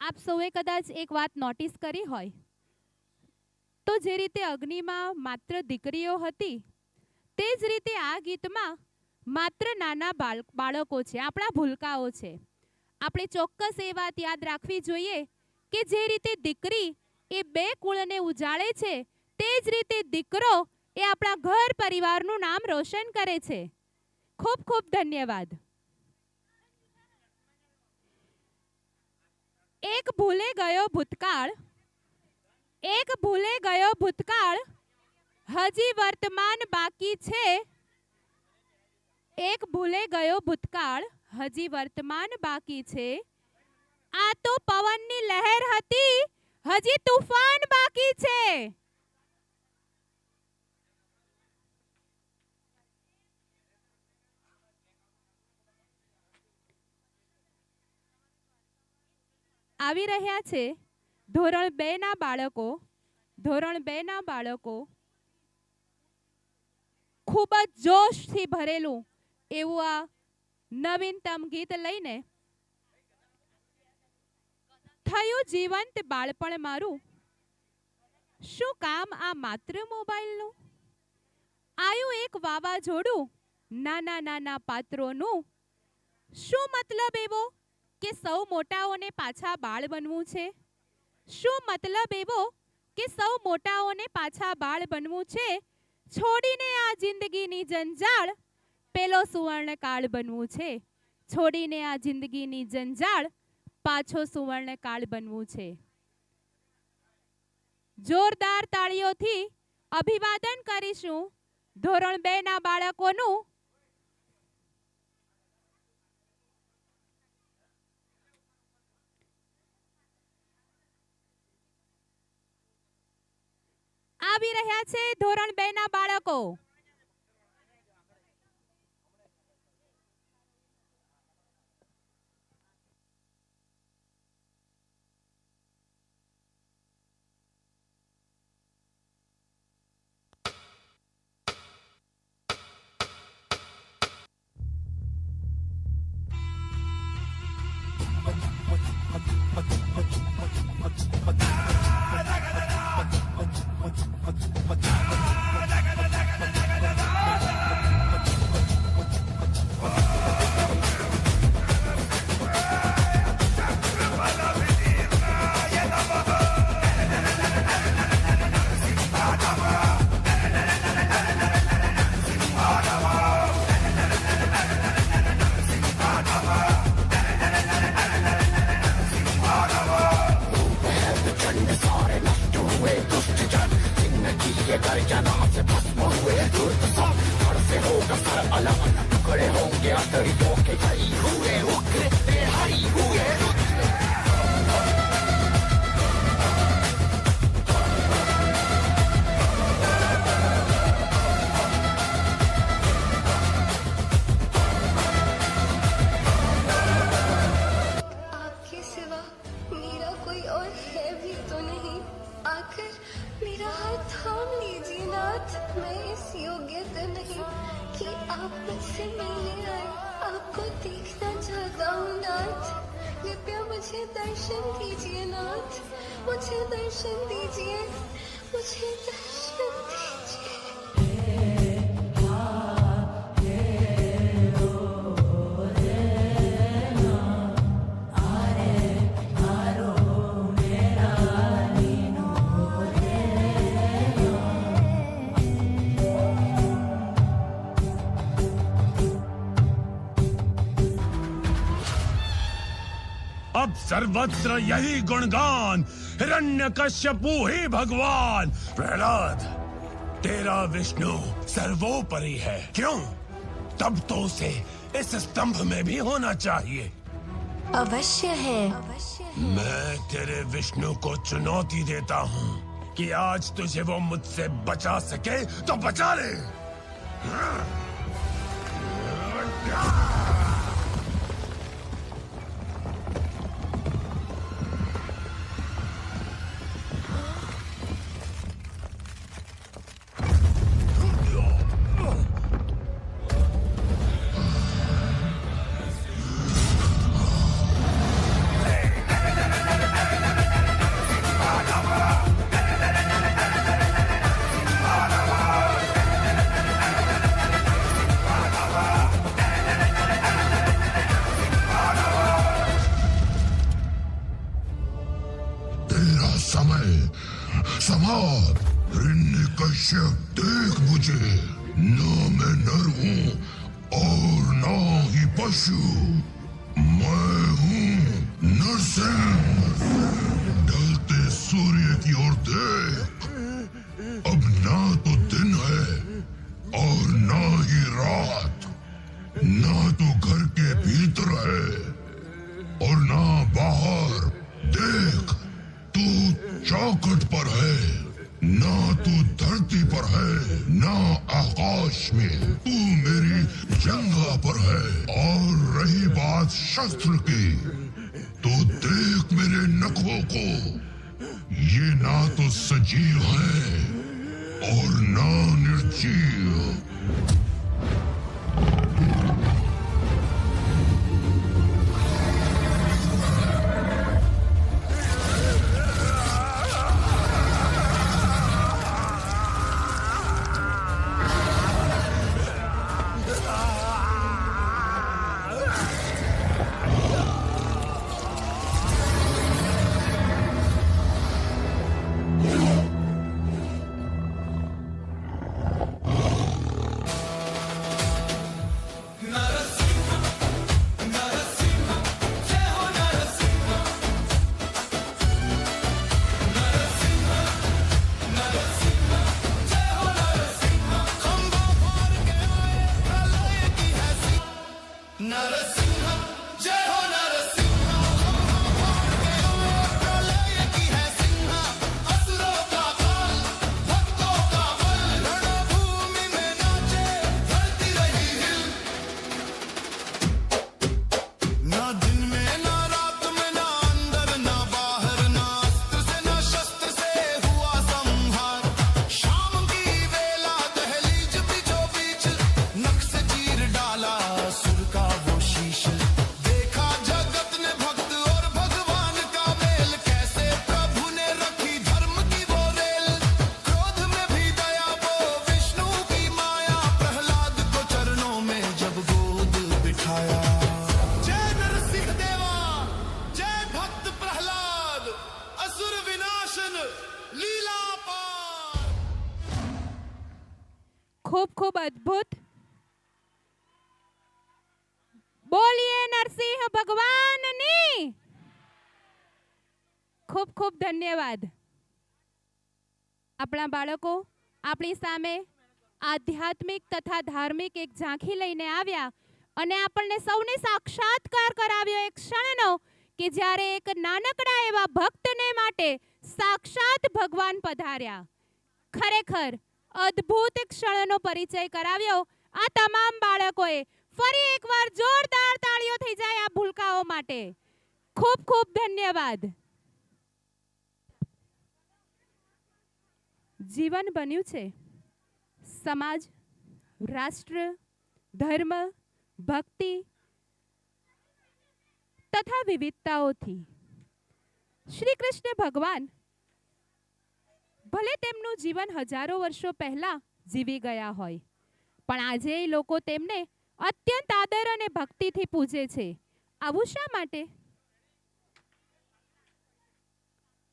આપ સૌએ કદાચ એક વાત નોટિસ કરી હોય તો જે રીતે અગ્નિમાં માત્ર દીકરીઓ હતી, તે જ રીતે આ ગીતમાં માત્ર નાના બાળકો છે, આપણા ભૂલકાઓ છે. આપણે ચોક્કસ એ વાત યાદ રાખવી જોઈએ કે જે રીતે દીકરી એ બે કુળને ઉજાળે છે, તે જ રીતે દીકરો એ આપણા ઘર પરિવારનું નામ રોશન કરે છે. ખૂબ ખૂબ ધન્યવાદ. એક ભૂલે ગયો ભૂતકાળ, એક ભૂલે ગયો ભૂતકાળ, હજી વર્તમાન બાકી છે. એક ભૂલે ગયો ભૂતકાળ, હજી વર્તમાન બાકી છે. આ તો પવનની લહેર હતી, હજી તુફાન બાકી છે. આવી રહ્યા છે ધોરણ 2 ના બાળકો. ધોરણ 2 ના બાળકો ખૂબ જ જોશથી ભરેલું એવું આ નવીનતમ ગીત લઈને. થયું જીવંત બાળપણ મારું, શું કામ આ માત્ર મોબાઈલનું? આયું એક વાવાઝોડું નાના નાના પાત્રોનું. શું મતલબ એવો કે સૌ મોટાઓને પાછા બાળ બનવું છે? શું મતલબ એવો કે સૌ મોટાઓને પાછા બાળ બનવું છે? છોડીને આ જિંદગીની જંજાળ, પેલો સુવર્ણકાળ બનવું છે. છોડીને આ જિંદગીની જંજાળ, પાછો સુવર્ણકાળ બનવું છે. જોરદાર તાળીઓથી અભિવાદન કરીશું ધોરણ 2 ના બાળકોનું. આવી રહ્યા છે ધોરણ 2 ના બાળકો. आपके सिवा मेरा कोई और है भी तो नहीं. आकर मेरा हाथ थाम लीजिए नाथ. मैं इस योग्य तो नहीं कि आप मुझसे मिलने आए. आपको देखना चाहता हूँ नाथ. कृपया मुझे दर्शन दीजिए नाथ. मुझे दर्शन दीजिए. मुझे दर्शन दीजिए. अब सर्वत्र यही गुणगान, हिरण्यकश्यपु ही भगवान. प्रहलाद, तेरा विष्णु सर्वोपरि है. क्यों? तब तो उसे इस स्तंभ में भी होना चाहिए. अवश्य है. मैं तेरे विष्णु को चुनौती देता हूँ कि आज तुझे वो मुझसे बचा सके तो बचा ले. समाप्त। हिरण्यकश्यप देख मुझे, न मैं नर हूँ और न ही पशु, मैं हूँ नरसिंह। ढलते सूर्य की ओर देख, अब ना तो दिन है और ना ही रात, ना तो घर के भीतर है और ना बाहर। देख, तू चौखट पर है, ना तू धरती पर है, ना आकाश में। तू मेरी जंगा पर है। और रही बात शस्त्र की, तो देख मेरे नखों को, ये ना तो सजीव है और ना निर्जीव। ખૂબ ખૂબ અદ્ભુત. બોલીએ નરસિંહ ભગવાનની. ખૂબ ખૂબ ધન્યવાદ. આપણા બાળકો આપણી સામે આધ્યાત્મિક તથા ધાર્મિક એક ઝાંખી લઈને આવ્યા અને આપણને સૌને સાક્ષાત્કાર કરાવ્યો એક ક્ષણનો કે જ્યારે એક નાનકડા એવા ભક્તને માટે સાક્ષાત ભગવાન પધાર્યા. ખરેખર અદ્ભુત ક્ષણનો પરિચય કરાવ્યો આ તમામ બાળકોએ. ફરી એકવાર જોરદાર તાળીઓ થઈ જાય આ ભૂલકાઓ માટે. ખૂબ ખૂબ ધન્યવાદ. જીવન બન્યું છે સમાજ, રાષ્ટ્ર, ધર્મ, ભક્તિ તથા વિવિધતાઓથી. શ્રી કૃષ્ણ ભગવાન ભલે તેમનું જીવન હજારો વર્ષો પહેલા જીવી ગયા હોય, પણ આજે લોકો તેમને અત્યંત આદર અને ભક્તિથી પૂજે છે. આવું શા માટે?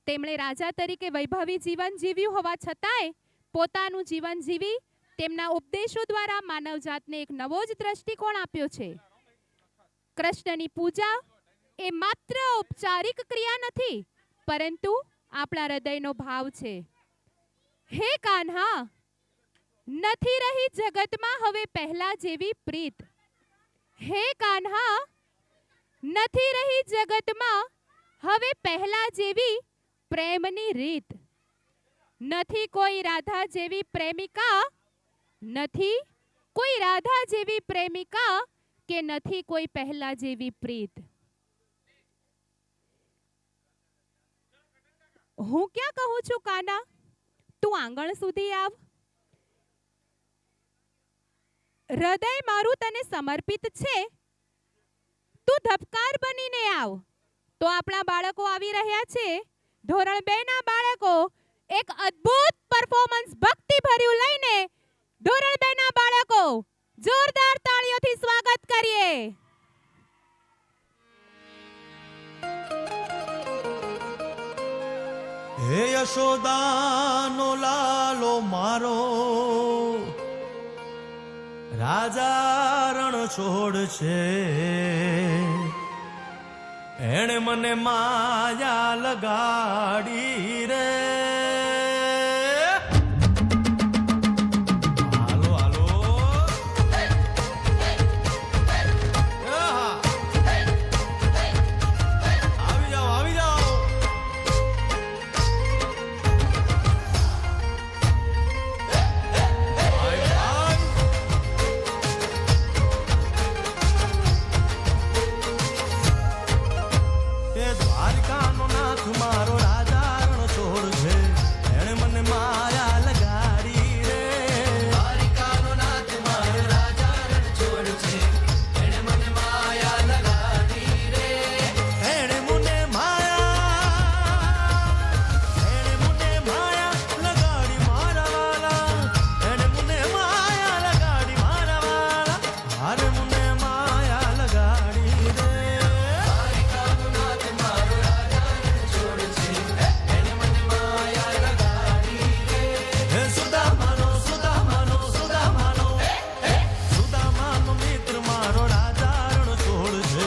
તેમણે રાજા તરીકે વૈભવી જીવન જીવ્યું હોવા છતાંય પોતાનું જીવન જીવી તેમના ઉપદેશો દ્વારા માનવજાતને એક નવો જ દ્રષ્ટિકોણ આપ્યો છે. કૃષ્ણની પૂજા એ માત્ર ઔપચારિક ક્રિયા નથી, પરંતુ આપણા હૃદયનો ભાવ છે. હે કાન્હા, નથી રહી જગતમાં હવે પહેલા જેવી પ્રીત. હે કાન્હા, નથી રહી જગતમાં હવે પહેલા જેવી પ્રેમની રીત. નથી કોઈ રાધા જેવી પ્રેમિકા, નથી કોઈ રાધા જેવી પ્રેમિકા, કે નથી કોઈ પહેલા જેવી પ્રીત. હું ક્યાં કહું છું કાના, તું આંગણ સુધી આવ. હૃદય મારું તને સમર્પિત છે, તું ધબકાર બનીને આવ. તો આપણા બાળકો આવી રહ્યા છે. ધોરણ 2 ના બાળકો એક અદ્ભુત પરફોર્મન્સ ભક્તિ ભર્યું લઈને ધોરણ 2 ના બાળકો જોરદાર તાળીઓથી સ્વાગત કરીએ. હે યશોદાનો લાલો મારો રાજા રણ છોડ છે એણે મને માયા લગાડી રે હાલો હાલો આવી જાઓ આવી જાઓ દ્વારિકાનો નાથ મારો રાજા રણ છોડ છે એણે મને માયા લગાડી રે દ્વારિકાનો નાથ મારો રાજા રણ છોડ છે એણે મને માયા લગાડી રે એણે મને માયા લગાડી મારા વાલા એણે મને માયા લગાડી મારા વાલા હારે મને માયા લગાડી રે સુદામાનો મિત્ર મારો રાજા રણ છોડ છે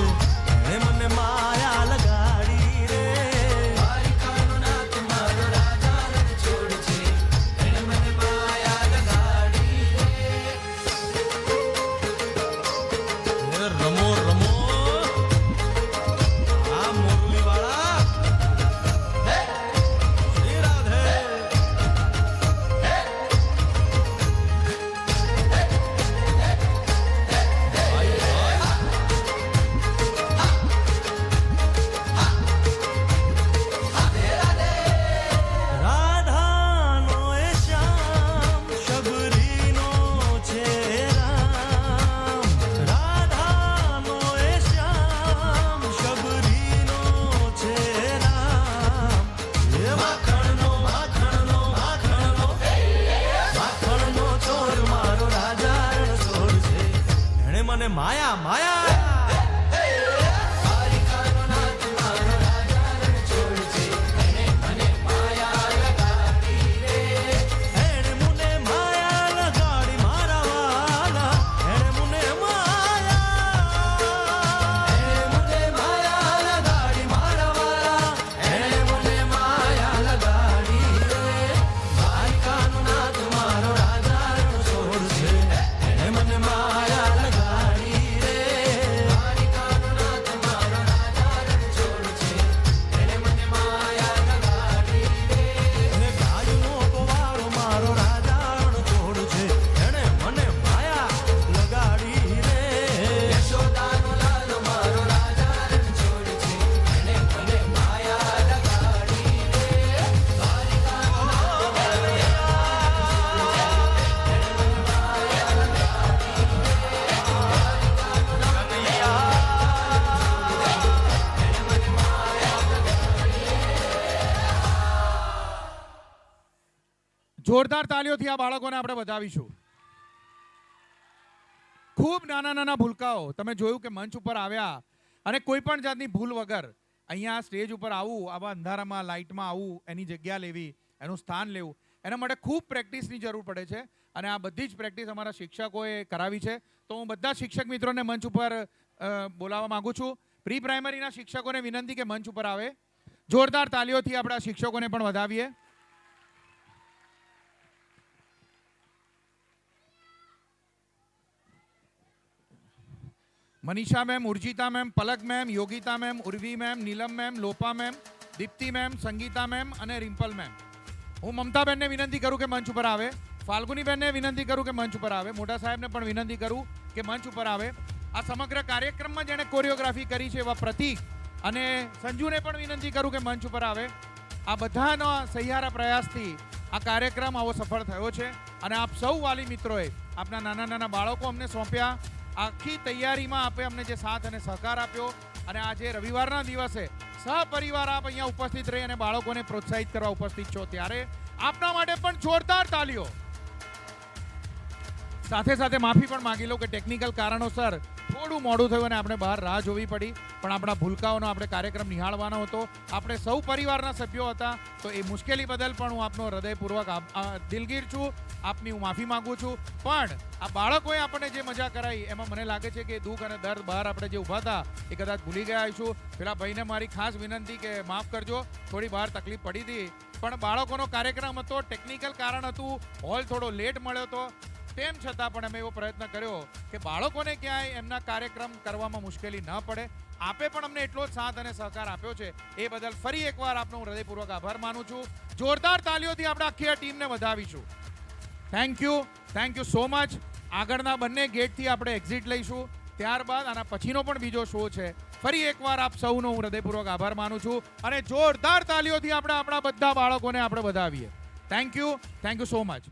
એણે મને માયા લગાડી રે દ્વારિકાનો નાથ મારો રાજા રણ છોડ છે એણે મને માયા લગાડી રે રમો રમો આ મુરલી વાળા શ્રી રાધે રાધાનો એ શ્યામ શબરીનો છે રામ રાધાનો એ શ્યામ શબરીનો છે રામ એ માખણનો ચોર મારો રાજા રણ છોડ છે એણે મને માયા માયા એણે મને માયા લગાડી મારા વાલા એણે મને માયા લગાડી મારા વાલા એણે મને માયા લગાડી રે દ્વારિકાનો નાથ મારો રાજા રણ છોડ છે એણે મને માયા લગાડી રે દ્વારિકાનો નાથ મારો રાજા રણ છોડ છે એણે મને માયા લગાડી રે ગાયનો ગોવાળો મારો રાજા રણ છોડ છે એણે મને માયા લગાડી રે યશોદાનો લાલો મારો રાજા રણ છોડ છે એણે મને માયા લગાડી રે દ્વારિકાનો નાથ મારો જોરદાર તાલીઓથી આ બાળકોને આપણે વધાવીશું. ખૂબ નાના નાના ભૂલકાઓ તમે જોયું કે મંચ ઉપર આવ્યા અને કોઈ પણ જાતની ભૂલ વગર અહીંયા સ્ટેજ ઉપર આવવું, આવા અંધારામાં લાઇટમાં આવવું, એની જગ્યા લેવી, એનું સ્થાન લેવું, એના માટે ખૂબ પ્રેક્ટિસની જરૂર પડે છે અને આ બધી જ પ્રેક્ટિસ અમારા શિક્ષકોએ કરાવી છે. તો હું બધા શિક્ષક મિત્રોને મંચ ઉપર બોલાવવા માંગુ છું. પ્રી પ્રાઇમરીના શિક્ષકોને વિનંતી કે મંચ ઉપર આવે. જોરદાર તાલીઓથી આપણા શિક્ષકોને પણ વધાવીએ. Manisha ma'am, Urjita ma'am, Palak ma'am, Yogita ma'am, Urvi ma'am, Neelam ma'am, Lopa ma'am, Deepti ma'am, Sangeeta ma'am અને રિમ્પલ મેમ. હું મમતાબેનને વિનંતી કરું કે મંચ ઉપર આવે. ફાલ્ગુનીબેનને વિનંતી કરું કે મંચ ઉપર આવે. મોટા સાહેબને પણ વિનંતી કરું કે મંચ ઉપર આવે. આ સમગ્ર કાર્યક્રમમાં જેણે કોરિયોગ્રાફી કરી છે એવા પ્રતીક અને સંજુને પણ વિનંતી કરું કે મંચ ઉપર આવે. આ બધાનો સહિયારા પ્રયાસથી આ કાર્યક્રમ આવો સફળ થયો છે અને આપ સૌ વાલી મિત્રોએ આપના નાના નાના બાળકો અમને સોંપ્યા. આખી તૈયારીમાં આપે અમને જે સાથ અને સહકાર આપ્યો અને આજે રવિવારના દિવસે સહપરિવાર આપ અહીંયા ઉપસ્થિત રહી અને બાળકોને પ્રોત્સાહિત કરવા ઉપસ્થિત છો ત્યારે આપના માટે પણ જોરદાર તાલીઓ. સાથે સાથે માફી પણ માંગી લઉં કે ટેકનિકલ કારણોસર થોડું મોડું થયું અને આપણે બહાર રાહ જોવી પડી, પણ આપણા ભૂલકાઓનો આપણે કાર્યક્રમ નિહાળવાનો હતો. આપણે સૌ પરિવારના સભ્યો હતા, તો એ મુશ્કેલી બદલ પણ હું આપનો હૃદયપૂર્વક દિલગીર છું. આપની હું માફી માંગુ છું. પણ આ બાળકોએ આપણને જે મજા કરાવી એમાં મને લાગે છે કે દુઃખ અને દર્દ બહાર આપણે જે ઊભા હતા એ કદાચ ભૂલી ગયા છું. પેલા ભાઈને મારી ખાસ વિનંતી કે માફ કરજો, થોડી બહાર તકલીફ પડી હતી, પણ બાળકોનો કાર્યક્રમ હતો, ટેકનિકલ કારણ હતું, હોલ થોડો લેટ મળ્યો હતો, તેમ છતાં પણ અમે એવો પ્રયત્ન કર્યો કે બાળકોને ક્યાંય એમના કાર્યક્રમ કરવામાં મુશ્કેલી ન પડે. આપે પણ અમને એટલો જ સાથ અને સહકાર આપ્યો છે, એ બદલ ફરી એકવાર આપનો હું હૃદયપૂર્વક આભાર માનું છું. જોરદાર તાલીઓથી આપણે આખી આ ટીમને વધાવીશું. Thank you so much. આગળના બંને ગેટથી આપણે એક્ઝિટ લઈશું, ત્યારબાદ આના પછીનો પણ બીજો શો છે. ફરી એકવાર આપ સૌનો હું હૃદયપૂર્વક આભાર માનું છું અને જોરદાર તાલીઓથી આપણે આપણા બધા બાળકોને આપણે વધાવીએ. Thank you so much.